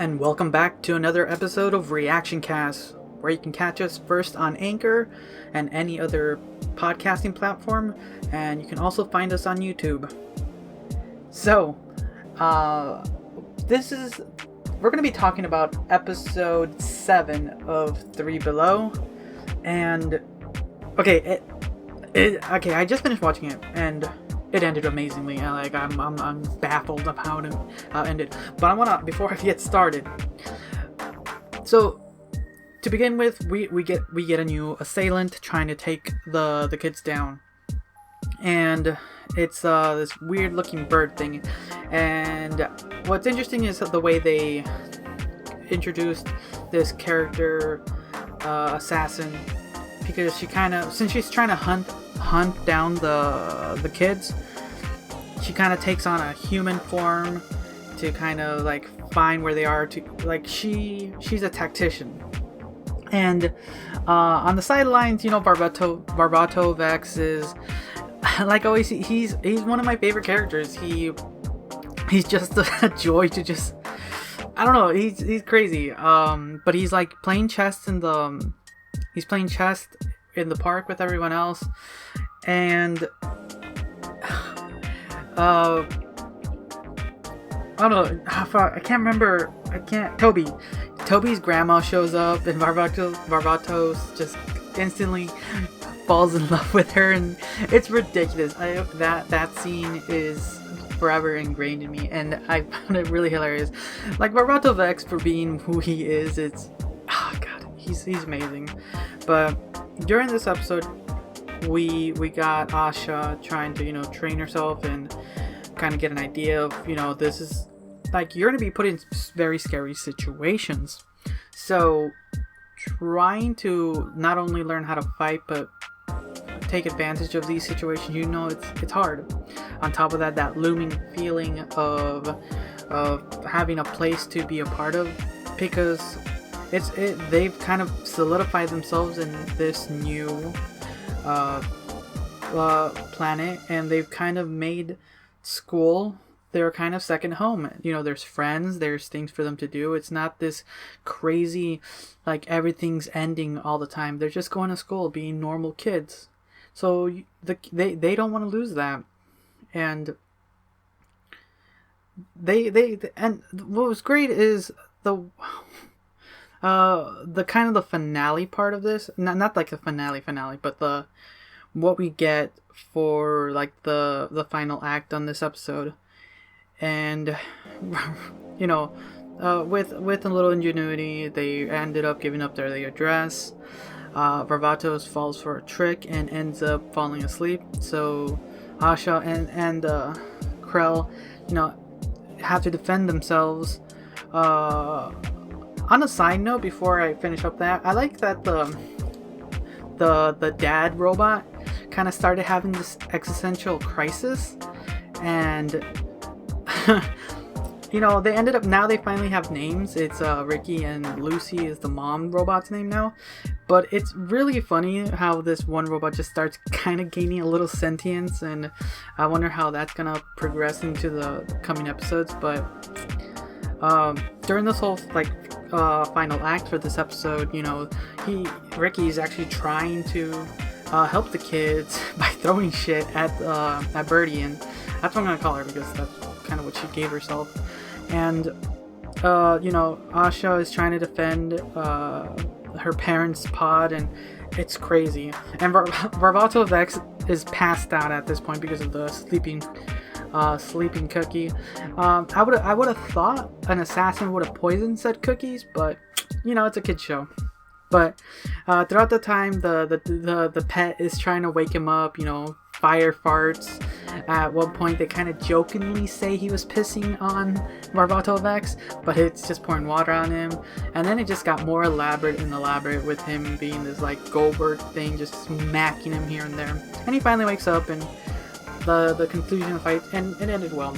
and welcome back to another episode of Reactioncast, where you can catch us first on Anchor and any other podcasting platform, and you can also find us on YouTube. So, we're going to be talking about episode 7 of 3Below, and okay, I just finished watching it, and it ended amazingly. I'm baffled of how it ended. But I wanna, before I get started. So, to begin with, we get a new assailant trying to take the kids down, and it's this weird looking bird thing. And what's interesting is the way they introduced this character, assassin, because since she's trying to hunt down the kids, she kind of takes on a human form to kind of like find where they are, to like she's a tactician. And on the sidelines, Barbato Vex is like always, he's one of my favorite characters. He's just a joy to just, I don't know, he's crazy. But he's like playing chess in the park with everyone else, and I don't know, I can't remember. Toby's grandma shows up, and Barbatos just instantly falls in love with her, and it's ridiculous. That scene is forever ingrained in me, and I found it really hilarious. Like, Barbato Vex, for being who he is, he's amazing. But during this episode, we got Asha trying to train herself and kind of get an idea of this is like, you're going to be put in very scary situations. So trying to not only learn how to fight, but take advantage of these situations, it's hard. On top of that looming feeling of having a place to be a part of, because they've kind of solidified themselves in this new planet, and they've kind of made school their kind of second home. There's friends, there's things for them to do. It's not this crazy, like, everything's ending all the time. They're just going to school, being normal kids. So they don't want to lose that. And and what was great is the kind of the finale part of this, not like the finale, but what we get for like the final act on this episode. And with a little ingenuity, they ended up giving up their address. Barbatos falls for a trick and ends up falling asleep. So Asha and Krell, have to defend themselves. On a side note, before I finish up that, I like that the dad robot kind of started having this existential crisis, and they ended up, now they finally have names. It's Ricky, and Lucy is the mom robot's name now. But it's really funny how this one robot just starts kind of gaining a little sentience, and I wonder how that's gonna progress into the coming episodes. But during this whole final act for this episode, Ricky's actually trying to help the kids by throwing shit at Birdie, and that's what I'm gonna call her because that's kind of what she gave herself. And Asha is trying to defend her parents' pod, and it's crazy. And Barbato Vex is passed out at this point because of the sleeping cookie. I would have thought an assassin would have poisoned said cookies, but it's a kid's show. But throughout the time, the pet is trying to wake him up. Fire farts. At one point, they kind of jokingly say he was pissing on Barbato Vex, but it's just pouring water on him. And then it just got more elaborate with him being this like Goldberg thing, just smacking him here and there. And he finally wakes up, and the conclusion of the fight, and it ended well.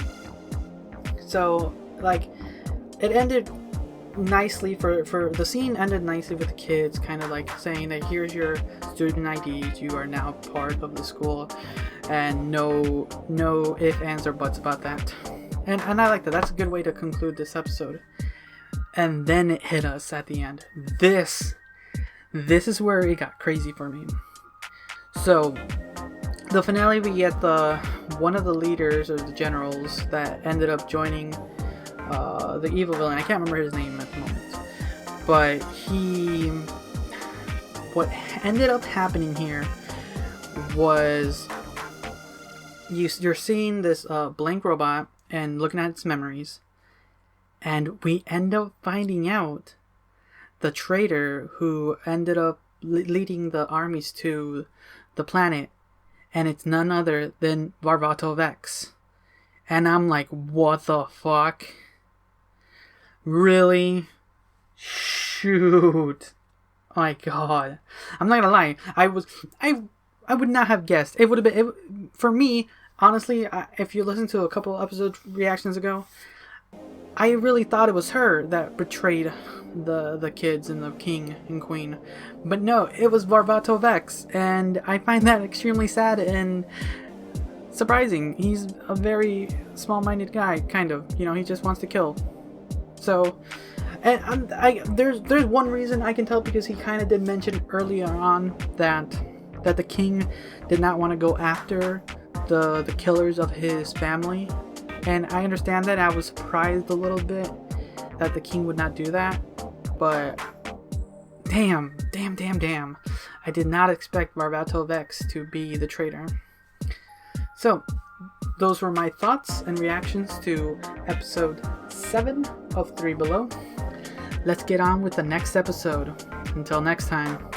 So it ended nicely for the scene ended nicely with the kids kind of like saying that here's your student IDs, you are now part of the school, and no ifs, ands, or buts about that. And I like that. That's a good way to conclude this episode. And then it hit us at the end. This is where it got crazy for me. So, the finale, we get one of the leaders or the generals that ended up joining the evil villain. I can't remember his name at the moment, but what ended up happening here was you're seeing this blank robot and looking at its memories, and we end up finding out the traitor who ended up leading the armies to the planet, and it's none other than Varvato Vex. And I'm like, what the fuck? Really? Shoot. Oh my god. I'm not gonna lie. I would not have guessed. It would have been... for me, honestly, if you listen to a couple episode reactions ago, I really thought it was her that betrayed the kids and the king and queen. But no, it was Varvato Vex. And I find that extremely sad and surprising. He's a very small-minded guy, kind of. You know, he just wants to kill. So... and there's one reason I can tell, because he kind of did mention earlier on that the king did not want to go after the killers of his family, and I understand that. I was surprised a little bit that the king would not do that, but damn, I did not expect Varvato Vex to be the traitor. So those were my thoughts and reactions to episode 7 of 3 Below. Let's get on with the next episode. Until next time.